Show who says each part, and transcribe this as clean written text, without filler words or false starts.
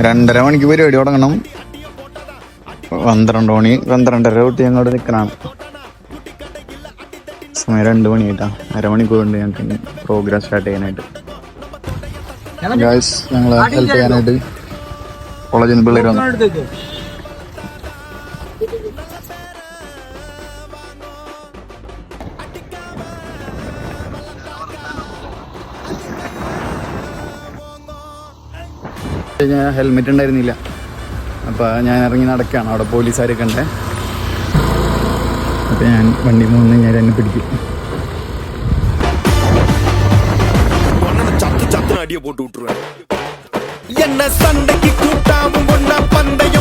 Speaker 1: 2:30 മണിക്ക് പരിപാടി തുടങ്ങണം. 12 മണി 12:30 തൊട്ട് ഞങ്ങളോട് നിൽക്കണാണ്. സമയം 2 മണിയായിട്ടാ. അരമണിക്കൂറുണ്ട് ഞങ്ങൾക്ക് പ്രോഗ്രാം സ്റ്റാർട്ട് ചെയ്യാനായിട്ട്. ഗായ്സ് ഞങ്ങൾ ഹെൽപ്പ് ചെയ്യാനായിട്ട് കോളേജിൽ നിന്ന് പിള്ളേർ വന്നു. ഹെൽമെറ്റ് ഉണ്ടായിരുന്നില്ല, അപ്പോൾ ഞാൻ ഇറങ്ങി നടക്കുകയാണ്. അവിടെ പോലീസുകാരൊക്കെ ഉണ്ട്. അപ്പോൾ ഞാൻ വണ്ടി വന്നു കഴിഞ്ഞാൽ എന്നെ പിടിക്കും.
Speaker 2: சத்து சத்து அடிய போட்டு விட்டுருவேன். என்ன சண்டைக்கு கூட்டாவும் ஒன்ன பந்தயம்